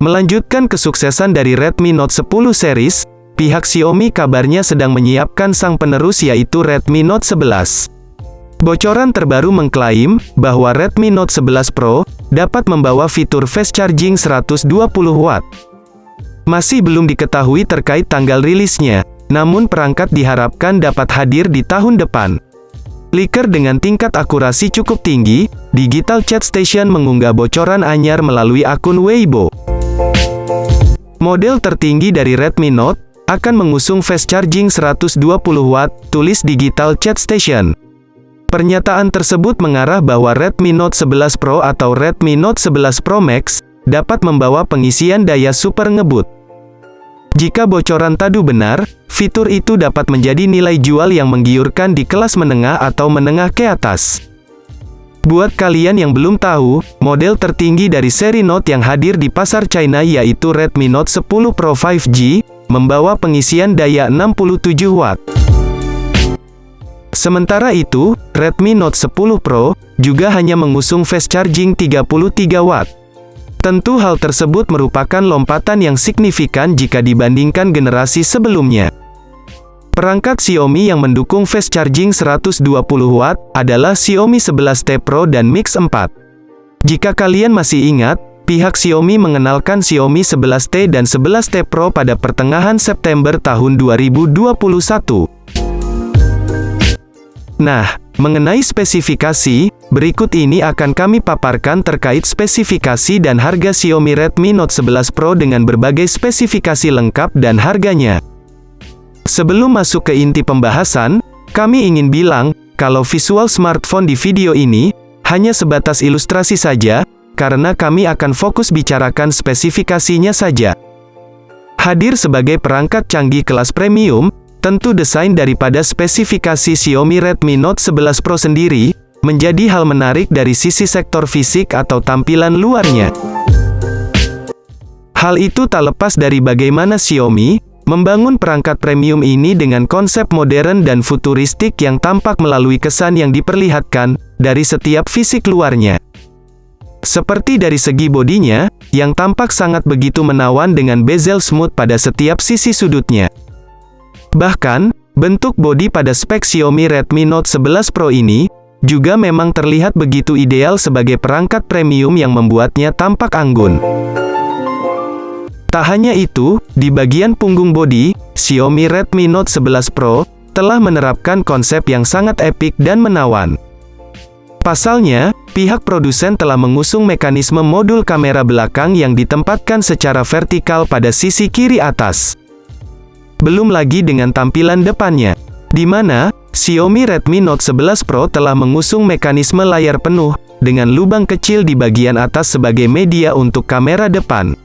Melanjutkan kesuksesan dari Redmi Note 10 series, pihak Xiaomi kabarnya sedang menyiapkan sang penerus yaitu Redmi Note 11. Bocoran terbaru mengklaim bahwa Redmi Note 11 Pro dapat membawa fitur fast charging 120 Watt. Masih belum diketahui terkait tanggal rilisnya, namun perangkat diharapkan dapat hadir di tahun depan. Leaker dengan tingkat akurasi cukup tinggi, Digital Chat Station mengunggah bocoran anyar melalui akun Weibo. Model tertinggi dari Redmi Note akan mengusung fast charging 120 Watt, tulis Digital Chat Station. Pernyataan tersebut mengarah bahwa Redmi Note 11 Pro atau Redmi Note 11 Pro Max dapat membawa pengisian daya super ngebut. Jika bocoran tadi benar, fitur itu dapat menjadi nilai jual yang menggiurkan di kelas menengah atau menengah ke atas. Buat kalian yang belum tahu, model tertinggi dari seri Note yang hadir di pasar China yaitu Redmi Note 10 Pro 5G, membawa pengisian daya 67 Watt. Sementara itu, Redmi Note 10 Pro juga hanya mengusung fast charging 33 Watt. Tentu hal tersebut merupakan lompatan yang signifikan jika dibandingkan generasi sebelumnya. Perangkat Xiaomi yang mendukung fast charging 120 Watt adalah Xiaomi 11T Pro dan Mix 4. Jika kalian masih ingat, pihak Xiaomi mengenalkan Xiaomi 11T dan 11T Pro pada pertengahan September tahun 2021. Nah, mengenai spesifikasi, berikut ini akan kami paparkan terkait spesifikasi dan harga Xiaomi Redmi Note 11 Pro dengan berbagai spesifikasi lengkap dan harganya. Sebelum masuk ke inti pembahasan, kami ingin bilang, kalau visual smartphone di video ini, hanya sebatas ilustrasi saja, karena kami akan fokus bicarakan spesifikasinya saja. Hadir sebagai perangkat canggih kelas premium, tentu desain daripada spesifikasi Xiaomi Redmi Note 11 Pro sendiri, menjadi hal menarik dari sisi sektor fisik atau tampilan luarnya. Hal itu tak lepas dari bagaimana Xiaomi membangun perangkat premium ini dengan konsep modern dan futuristik yang tampak melalui kesan yang diperlihatkan dari setiap fisik luarnya. Seperti dari segi bodinya, yang tampak sangat begitu menawan dengan bezel smooth pada setiap sisi sudutnya. Bahkan, bentuk bodi pada spek Xiaomi Redmi Note 11 Pro ini juga memang terlihat begitu ideal sebagai perangkat premium yang membuatnya tampak anggun. Tak hanya itu, di bagian punggung bodi, Xiaomi Redmi Note 11 Pro telah menerapkan konsep yang sangat epik dan menawan. Pasalnya, pihak produsen telah mengusung mekanisme modul kamera belakang yang ditempatkan secara vertikal pada sisi kiri atas. Belum lagi dengan tampilan depannya, di mana Xiaomi Redmi Note 11 Pro telah mengusung mekanisme layar penuh, dengan lubang kecil di bagian atas sebagai media untuk kamera depan.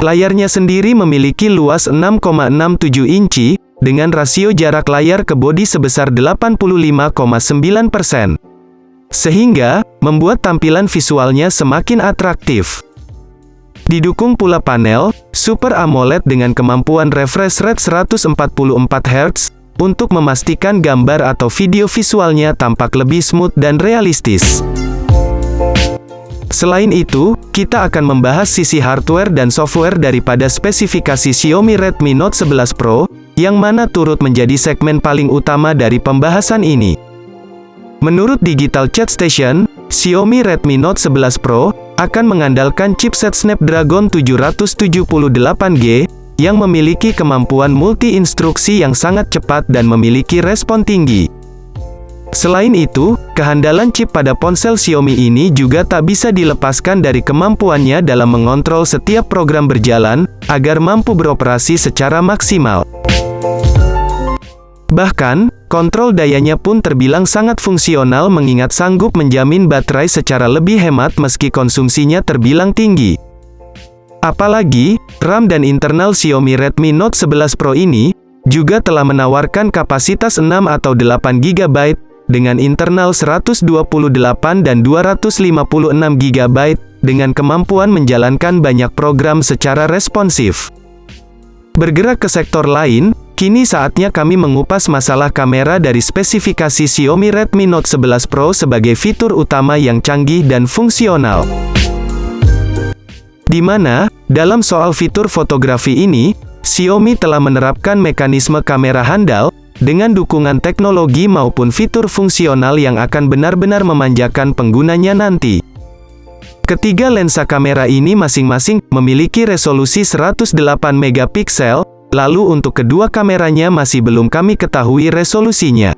Layarnya sendiri memiliki luas 6,67 inci, dengan rasio jarak layar ke bodi sebesar 85,9%. Sehingga, membuat tampilan visualnya semakin atraktif. Didukung pula panel Super AMOLED dengan kemampuan refresh rate 144 Hz, untuk memastikan gambar atau video visualnya tampak lebih smooth dan realistis. Selain itu, kita akan membahas sisi hardware dan software daripada spesifikasi Xiaomi Redmi Note 11 Pro, yang mana turut menjadi segmen paling utama dari pembahasan ini. Menurut Digital Chat Station, Xiaomi Redmi Note 11 Pro akan mengandalkan chipset Snapdragon 778G, yang memiliki kemampuan multi-instruksi yang sangat cepat dan memiliki respon tinggi. Selain itu, kehandalan chip pada ponsel Xiaomi ini juga tak bisa dilepaskan dari kemampuannya dalam mengontrol setiap program berjalan, agar mampu beroperasi secara maksimal. Bahkan, kontrol dayanya pun terbilang sangat fungsional mengingat sanggup menjamin baterai secara lebih hemat meski konsumsinya terbilang tinggi. Apalagi, RAM dan internal Xiaomi Redmi Note 11 Pro ini juga telah menawarkan kapasitas 6 atau 8 GB, dengan internal 128 dan 256 GB, dengan kemampuan menjalankan banyak program secara responsif. Bergerak ke sektor lain, kini saatnya kami mengupas masalah kamera dari spesifikasi Xiaomi Redmi Note 11 Pro sebagai fitur utama yang canggih dan fungsional. Di mana, dalam soal fitur fotografi ini, Xiaomi telah menerapkan mekanisme kamera handal, dengan dukungan teknologi maupun fitur fungsional yang akan benar-benar memanjakan penggunanya nanti. Ketiga lensa kamera ini masing-masing memiliki resolusi 108 megapiksel, lalu untuk kedua kameranya masih belum kami ketahui resolusinya.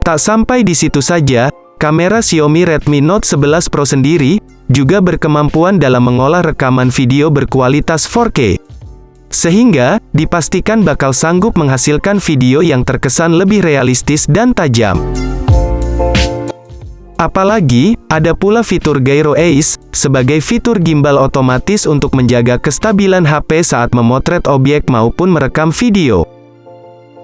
Tak sampai di situ saja, kamera Xiaomi Redmi Note 11 Pro sendiri juga berkemampuan dalam mengolah rekaman video berkualitas 4K. Sehingga, dipastikan bakal sanggup menghasilkan video yang terkesan lebih realistis dan tajam. Apalagi, ada pula fitur Gyro Ace, sebagai fitur gimbal otomatis untuk menjaga kestabilan HP saat memotret objek maupun merekam video.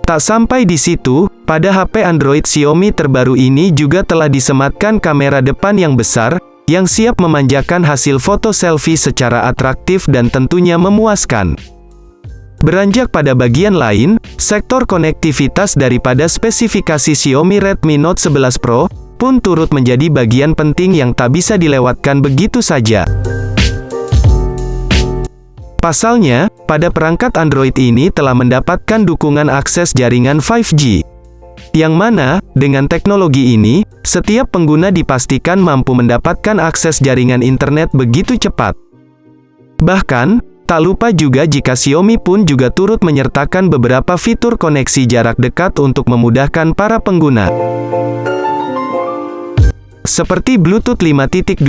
Tak sampai di situ, pada HP Android Xiaomi terbaru ini juga telah disematkan kamera depan yang besar, yang siap memanjakan hasil foto selfie secara atraktif dan tentunya memuaskan. Beranjak pada bagian lain, sektor konektivitas daripada spesifikasi Xiaomi Redmi Note 11 Pro, pun turut menjadi bagian penting yang tak bisa dilewatkan begitu saja. Pasalnya, pada perangkat Android ini telah mendapatkan dukungan akses jaringan 5G. Yang mana, dengan teknologi ini, setiap pengguna dipastikan mampu mendapatkan akses jaringan internet begitu cepat. Bahkan, tak lupa juga jika Xiaomi pun juga turut menyertakan beberapa fitur koneksi jarak dekat untuk memudahkan para pengguna. Seperti Bluetooth 5.2,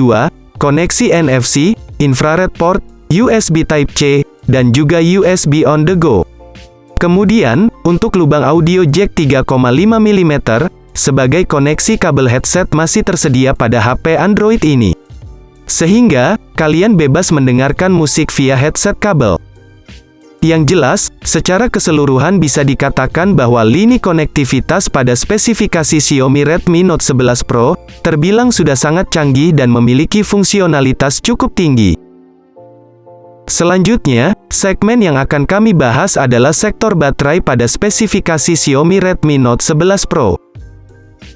koneksi NFC, infrared port, USB Type-C, dan juga USB on the go. Kemudian, untuk lubang audio jack 3,5 mm, sebagai koneksi kabel headset masih tersedia pada HP Android ini. Sehingga, kalian bebas mendengarkan musik via headset kabel. Yang jelas, secara keseluruhan bisa dikatakan bahwa lini konektivitas pada spesifikasi Xiaomi Redmi Note 11 Pro, terbilang sudah sangat canggih dan memiliki fungsionalitas cukup tinggi. Selanjutnya, segmen yang akan kami bahas adalah sektor baterai pada spesifikasi Xiaomi Redmi Note 11 Pro.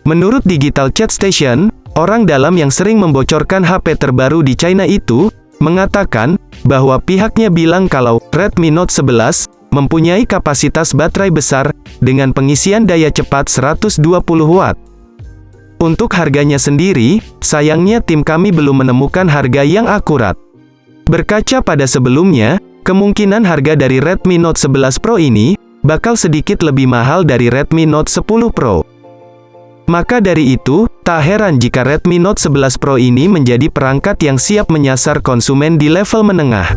Menurut Digital Chat Station, orang dalam yang sering membocorkan HP terbaru di China itu, mengatakan, bahwa pihaknya bilang kalau Redmi Note 11, mempunyai kapasitas baterai besar, dengan pengisian daya cepat 120 Watt. Untuk harganya sendiri, sayangnya tim kami belum menemukan harga yang akurat. Berkaca pada sebelumnya, kemungkinan harga dari Redmi Note 11 Pro ini, bakal sedikit lebih mahal dari Redmi Note 10 Pro. Maka dari itu, tak heran jika Redmi Note 11 Pro ini menjadi perangkat yang siap menyasar konsumen di level menengah.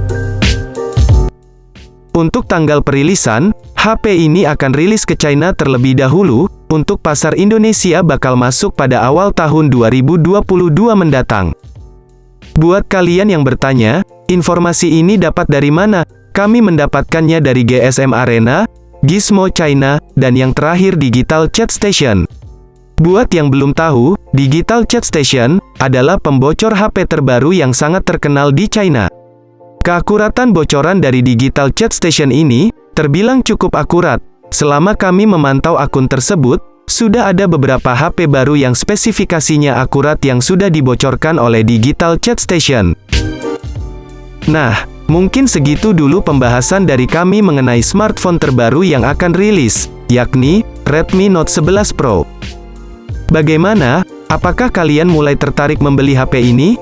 Untuk tanggal perilisan, HP ini akan rilis ke China terlebih dahulu, untuk pasar Indonesia bakal masuk pada awal tahun 2022 mendatang. Buat kalian yang bertanya, informasi ini dapat dari mana? Kami mendapatkannya dari GSM Arena, Gizmo China, dan yang terakhir Digital Chat Station. Buat yang belum tahu, Digital Chat Station adalah pembocor HP terbaru yang sangat terkenal di China. Keakuratan bocoran dari Digital Chat Station ini terbilang cukup akurat. Selama kami memantau akun tersebut, sudah ada beberapa HP baru yang spesifikasinya akurat yang sudah dibocorkan oleh Digital Chat Station. Nah, mungkin segitu dulu pembahasan dari kami mengenai smartphone terbaru yang akan rilis, yakni Redmi Note 11 Pro. Bagaimana? Apakah kalian mulai tertarik membeli HP ini?